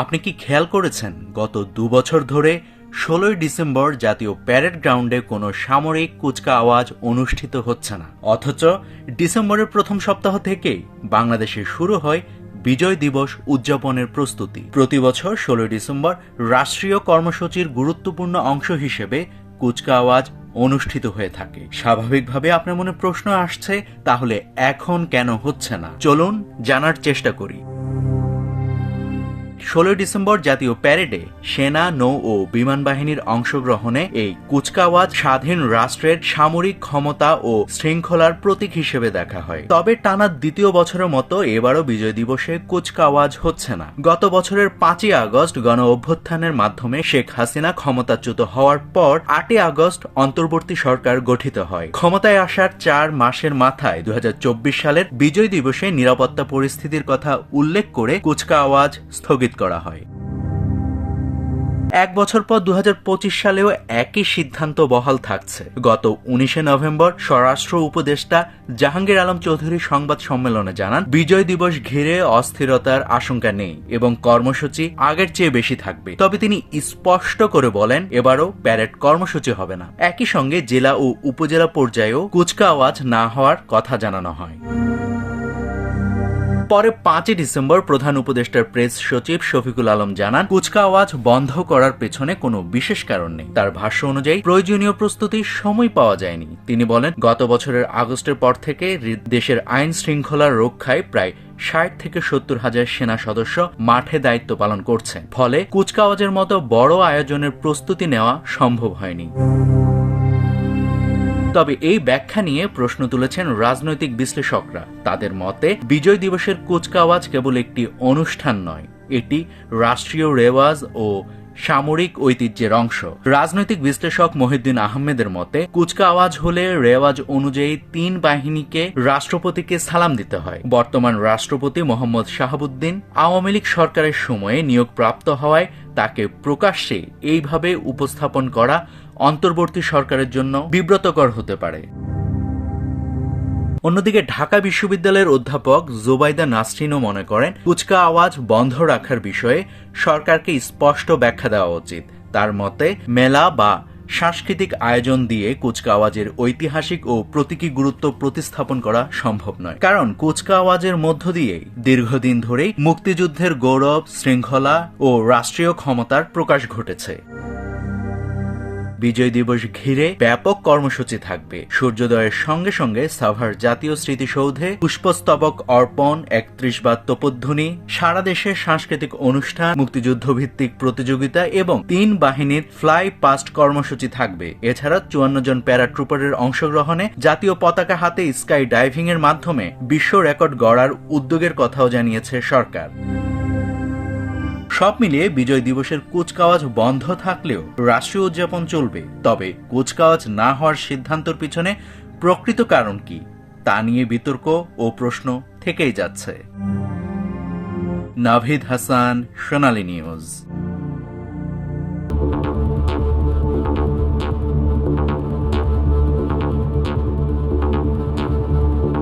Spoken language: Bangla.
আপনি কি খেয়াল করেছেন গত 2 বছর ধরে 16ই ডিসেম্বর জাতীয় প্যারেড গ্রাউন্ডে কোনো সামরিক কুচকাওয়াজ অনুষ্ঠিত হচ্ছে না, অথচ ডিসেম্বরের প্রথম সপ্তাহ থেকেই বাংলাদেশে শুরু হয় বিজয় দিবস উদযাপনের প্রস্তুতি। প্রতি বছর 16ই ডিসেম্বর রাষ্ট্রীয় কর্মসূচির গুরুত্বপূর্ণ অংশ হিসেবে কুচকাওয়াজ অনুষ্ঠিত হয়ে থাকে। স্বাভাবিকভাবে আপনার মনে প্রশ্ন আসছে, তাহলে এখন কেন হচ্ছে না? চলুন জানার চেষ্টা করি। 16ই ডিসেম্বর জাতীয় প্যারেডে সেনা, নৌ ও বিমান বাহিনীর অংশগ্রহণে এই কুচকাওয়াজ স্বাধীন রাষ্ট্রের সামরিক ক্ষমতা ও শৃঙ্খলার প্রতীক হিসেবে দেখা হয়। তবে টানা দ্বিতীয় বছরের মতো এবারও বিজয় দিবসে কুচকাওয়াজ হচ্ছে না। গত বছরের 5ই আগস্ট গণ অভ্যুত্থানের মাধ্যমে শেখ হাসিনা ক্ষমতাচ্যুত হওয়ার পর 8ই আগস্ট অন্তর্বর্তী সরকার গঠিত হয়। ক্ষমতায় আসার 4 মাসের মাথায় 2024 সালের বিজয় দিবসে নিরাপত্তা পরিস্থিতির কথা উল্লেখ করে কুচকাওয়াজ স্থগিত করা হয়। এক বছর পর 2025 সালেও একই সিদ্ধান্ত বহাল থাকছে। গত 19শে নভেম্বর স্বরাষ্ট্র উপদেষ্টা জাহাঙ্গীর আলম চৌধুরী সংবাদ সম্মেলনে জানান, বিজয় দিবস ঘিরে অস্থিরতার আশঙ্কা নেই এবং কর্মসূচি আগের চেয়ে বেশি থাকবে। তবে তিনি স্পষ্ট করে বলেন, এবারও প্যারেড কর্মসূচি হবে না। একই সঙ্গে জেলা ও উপজেলা পর্যায়েও কুচকাওয়াজ না হওয়ার কথা জানানো হয়। পরে 5ই ডিসেম্বর প্রধান উপদেষ্টার প্রেস সচিব শফিকুল আলম জানান, কুচকাওয়াজ বন্ধ করার পেছনে কোনো বিশেষ কারণ নেই। তার ভাষ্য অনুযায়ী প্রয়োজনীয় প্রস্তুতির সময় পাওয়া যায়নি। তিনি বলেন, গত বছরের আগস্টের পর থেকে দেশের আইন শৃঙ্খলার রক্ষায় প্রায় 60 থেকে 70 হাজার সেনা সদস্য মাঠে দায়িত্ব পালন করছে। ফলে কুচকাওয়াজের মতো বড় আয়োজনের প্রস্তুতি নেওয়া সম্ভব হয়নি। তবে এই ব্যাখ্যা নিয়ে প্রশ্ন তুলেছেন রাজনৈতিক বিশ্লেষকরা। তাদের মতে বিজয় দিবসের কুচকাওয়াজ কেবল একটি অনুষ্ঠান নয়, এটি রাষ্ট্রীয় রেওয়াজ ও সামরিক ঐতিহ্যের অংশ। রাজনৈতিক বিশ্লেষক মহিউদ্দিন আহমেদের মতে, কুচকাওয়াজ হলে রেওয়াজ অনুযায়ী 3 বাহিনীকে রাষ্ট্রপতিকে সালাম দিতে হয়। বর্তমান রাষ্ট্রপতি মোহাম্মদ শাহাবুদ্দিন আওয়ামী লীগ সরকারের সময়ে নিয়োগপ্রাপ্ত হওয়ায় তাকে প্রকাশ্যে এইভাবে উপস্থাপন করা অন্তর্বর্তী সরকারের জন্য বিব্রতকর হতে পারে। অন্যদিকে ঢাকা বিশ্ববিদ্যালয়ের অধ্যাপক জোবাইদা নাসরিনও মনে করেন, কুচকাওয়াজ বন্ধ রাখার বিষয়ে সরকারকে স্পষ্ট ব্যাখ্যা দেওয়া উচিত। তার মতে, মেলা বা সাংস্কৃতিক আয়োজন দিয়ে কুচকাওয়াজের ঐতিহাসিক ও প্রতীকী গুরুত্ব প্রতিস্থাপন করা সম্ভব নয়। কারণ কুচকাওয়াজের মধ্য দিয়েই দীর্ঘদিন ধরেই মুক্তিযুদ্ধের গৌরব, শৃঙ্খলা ও রাষ্ট্রীয় ক্ষমতার প্রকাশ ঘটেছে। বিজয় দিবস ঘিরে ব্যাপক কর্মসূচি থাকবে। সূর্যোদয়ের সঙ্গে সঙ্গে সাভার জাতীয় স্মৃতিসৌধে পুষ্পস্তবক অর্পণ, 31 বার তোপধ্বনি, সারা দেশে সাংস্কৃতিক অনুষ্ঠান, মুক্তিযুদ্ধ ভিত্তিক প্রতিযোগিতা এবং 3 বাহিনীর ফ্লাই পাস্ট কর্মসূচি থাকবে। এছাড়া 54 জন প্যারাট্রুপারের অংশগ্রহণে জাতীয় পতাকা হাতে স্কাই ডাইভিং এর মাধ্যমে বিশ্ব রেকর্ড গড়ার উদ্যোগের কথাও জানিয়েছে সরকার। সব মিলিয়ে বিজয় দিবসের কুচকাওয়াজ বন্ধ থাকলেও রাষ্ট্রীয় উদযাপন চলবে। তবে কুচকাওয়াজ না হওয়ার সিদ্ধান্তের পিছনে প্রকৃত কারণ কি, তা নিয়ে বিতর্ক ও প্রশ্ন থেকেই যাচ্ছে। নাভিদ হাসান, সোনালী নিউজ।